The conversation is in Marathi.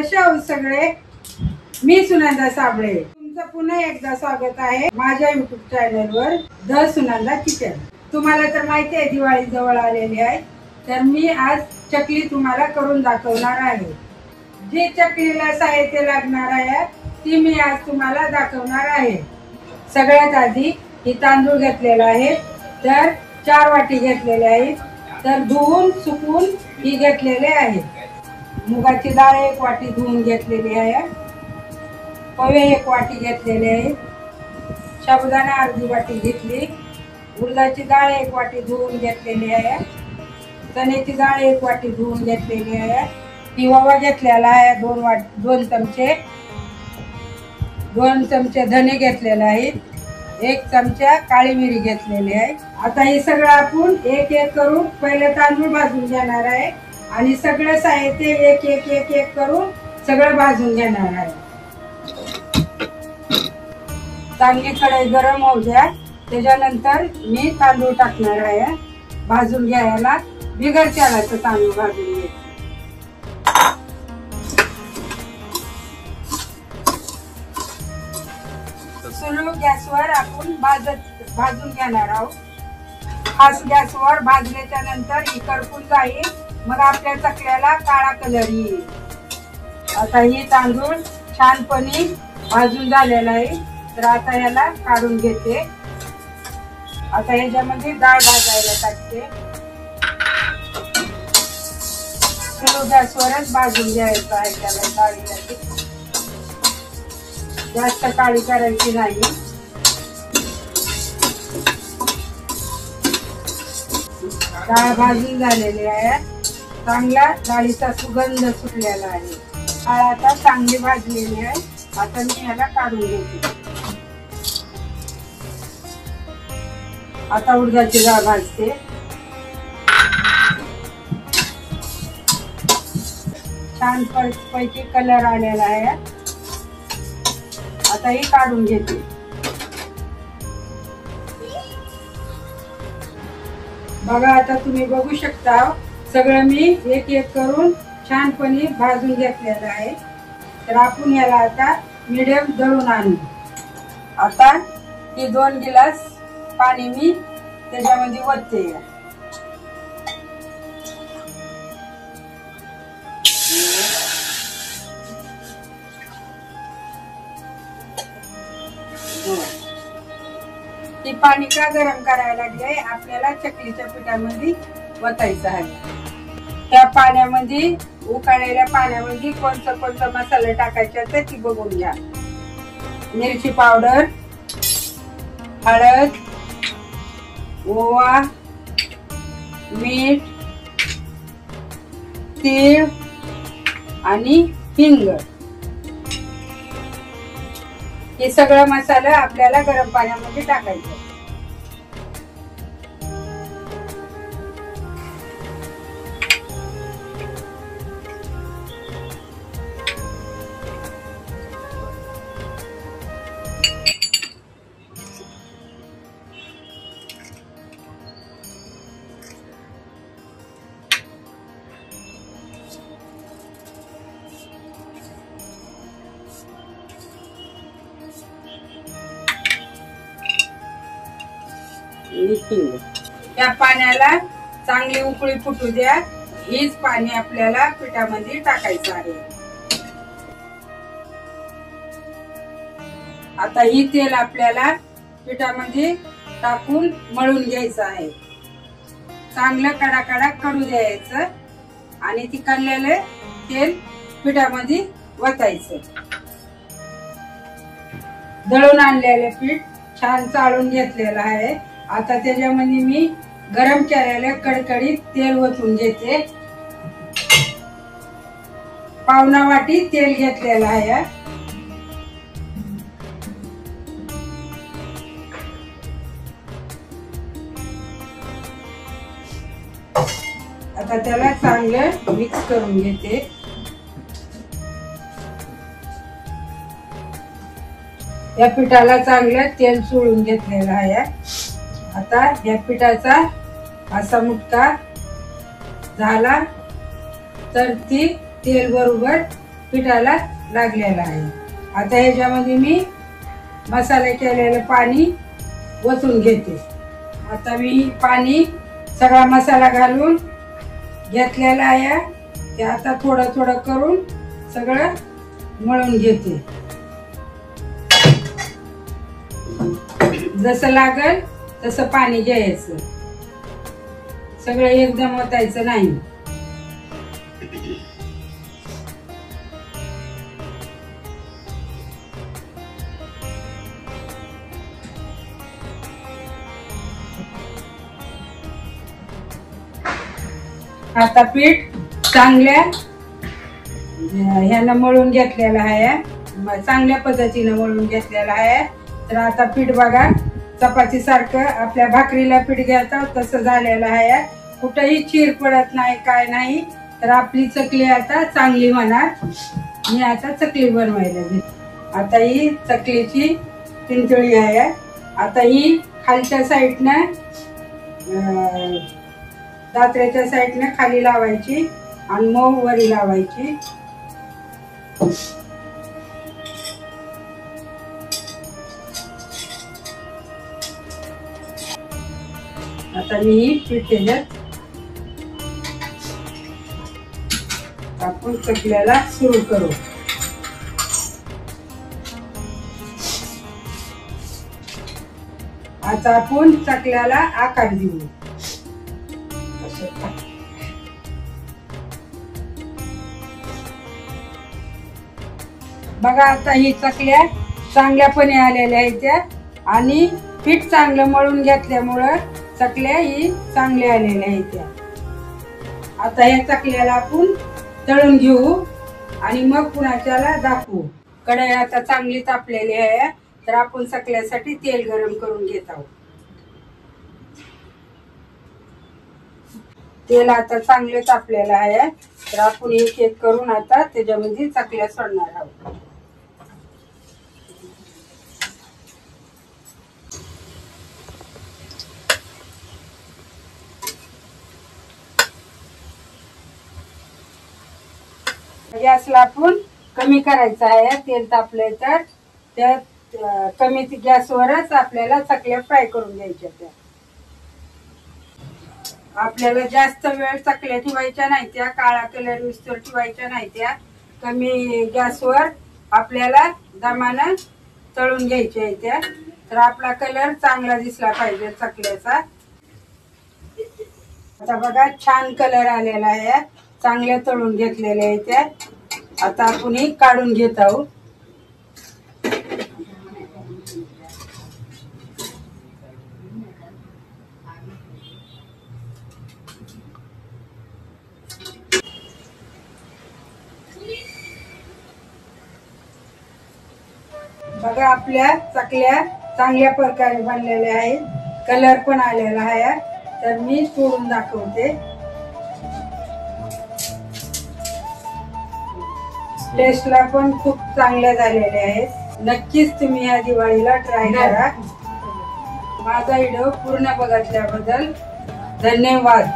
कसे आहोत सगळे? मी सुनंदा साबळे, तुमचं पुन्हा एकदा स्वागत आहे माझ्या YouTube चॅनलवर द सुनंदा किचन। तुम्हाला तर माहिती आहे दिवाळी जवळ आलेली आहे, तर मी आज चकली तुम्हाला करून दाखवणार आहे। जे चकलीला साहित्य लागणार आहे ती मी आज तुम्हाला दाखवणार आहे। सगळ्यात आधी ही तांदूळ घेतलेला आहे, तर 4 वाटी घेतलेले आहेत, तर धुवून सुकून ही घेतलेले आहे। मुगाची डाळ 1 वाटी धुवून घेतलेली आहे, पोहे 1 वाटी घेतलेले आहे, साबुदाणा अर्धी वाटी घेतली, उडदाची डाळ 1 वाटी धुवून घेतलेली आहे, चण्याची डाळ 1 वाटी धुवून घेतलेली आहे, ओवा घेतलेला आहे 2 चमचे, 2 चमचे धने घेतलेले आहेत, 1 चमचा काळी मिरी घेतलेली आहे। आता हे सगळं आपण एक एक करून पहिले तांदूळ भाजून घेणार आहे आणि सगळं साहित्य एक एक एक एक करून सगळं भाजून घेणार आहे। चांगली कढई गरम होऊ द्या, त्याच्यानंतर मी तांदूळ टाकणार आहे भाजून घ्यायला। बिगर तेलाचं तांदूळ भाजून घ्यायचं। स्लो गॅसवर आपण भाजून घेणार आहोत। फास्ट गॅसवर भाजल्याच्या नंतर ही करपून जाईल, मग आपल्या चकल्याला काळा कलर येईल। आता हे तांदूळ छानपणे भाजून झालेला आहे, तर आता याला काढून घेते। आता ह्याच्यामध्ये डाळ भाजायला टाकते। स्लो गॅसवरच भाजून घ्यायचं आहे त्याला डाळीला, जास्त काळी करायची नाही। डाळ भाजून झालेली आहे, चांगला डाळीचा सुगंध सुटलेला आहे। डाळ आता चांगली भाजलेली आहे, आता मी याला काढून घेते। आता उडदाची डाळ भाजते। छान पैकी कलर आलेला आहे, आता ही काढून घेते। बघा आता तुम्ही बघू शकता सगळं मी एक एक करून छानपणे भाजून घेतलेलं आहे, तर आपण याला आता मीडियम दळून आणू। आता ही 2 गिलास पाणी मी त्याच्यामध्ये ओतते। हे पाणी का गरम करायला लागले, आपल्याला चकलीच्या पिठामध्ये ओतायचं आहे। त्या पाण्यामध्ये उकळलेल्या पाण्यामध्ये कोणता मसाला टाकायचा ते ती बघून घ्या। मिरची पावडर, हळद, ओवा, मीठ, तीळ आणि हिंग, हे सगळं मसाला आपल्याला गरम पाण्यामध्ये टाकायचं। या पाण्याला चांगली उकळी फुटू द्या। हेच पाणी आपल्याला पिठामध्ये टाकायचं आहे। आता ही तेल आपल्याला पिठामध्ये टाकून मळून घ्यायचं आहे। चांगलं कडा कडू द्यायचं आणि ती काढलेलं तेल पिठामध्ये वतायचं। दळून आणलेलं पीठ छान चाळून घेतलेलं आहे। आता त्याच्यामध्ये मी गरम केलेलं कडकडीत तेल ओतून घेते। पावणा वाटी तेल घेतलेलं आहे। आता त्याला चांगलं मिक्स करून घेते। या पिठाला चांगलं तेल सोडून घेतलेलं आहे। आता या पिठाचा असा मुटका झाला तर ती तेल बरोबर पिठाला लागलेला आहे। आता ह्याच्यामध्ये मी मसाले केलेलं पाणी ओतून घेते। आता मी पाणी सगळा मसाला घालून घेतलेला आहे, ते आता थोडं थोडं करून सगळं मळून घेते। जसं लागल तसं पाणी घ्यायचं, सगळं एकदम ओतायचं नाही। आता पीठ चांगल्या ह्यानं मळून घेतलेलं आहे, चांगल्या पद्धतीनं मळून घेतलेलं आहे। तर आता पीठ बघा चपाती सारखं आपल्या भाकरीला पीठ घेतात तसं झालेलं आहे, कुठेही चीर पडत नाही, काय नाही। तर आपली चकली आता चांगली होणार। मी आता चकली बनवायला घेते। आता ही चकलीची पिंतळी आहे। आता ही खालच्या साईडनं दात्र्याच्या साईडने खाली लावायची आणि मऊ वरी लावायची। आता मी ही पीठ त्याच्यात आपण चकल्याला सुरू करू। आता आपण चकल्याला आकार देऊ। बघा आता ही चकल्या चांगल्यापणे आलेल्या आहेत त्या, आणि पीठ चांगलं मळून घेतल्यामुळं चकल्या ही चांगल्या आलेल्या आहेत त्या। आता या चकल्याला आपण तळून घेऊ आणि मग पुन्हा त्याला दाखवू। कढई आता चांगली तापलेली आहे, तर आपण चकल्यासाठी तेल गरम करून घेत आहोत। तेल आता चांगले तापलेलं आहे, तर आपण एक एक करून आता त्याच्यामध्ये चकल्या सोडणार आहोत। गॅसला आपण कमी करायचं आहे, तेल तापले तर त्या कमी गॅसवरच आपल्याला चकल्या फ्राय करून घ्यायच्या। त्या आपल्याला जास्त वेळ चकल्या ठेवायच्या नाही, त्या काळा कलर विस्तर ठेवायच्या नाही, त्या कमी गॅसवर आपल्याला दमानं तळून घ्यायच्या आहेत त्या। तर आपला कलर चांगला दिसला पाहिजे चकल्याचा। आता बघा छान कलर आलेला आहे, चांगल्या तळून घेतलेल्या आहेत त्या। आता आपण ही काढून घेत आहोत। बघा आपल्या चकल्या चांगल्या प्रकारे बनलेल्या आहेत, कलर पण आलेला आहे। तर मी तोडून दाखवते। टेस्टला पण खूप चांगल्या झालेल्या आहेत। नक्कीच तुम्ही या दिवाळीला ट्राय करा। माझा व्हिडिओ पूर्ण बघितल्याबद्दल धन्यवाद।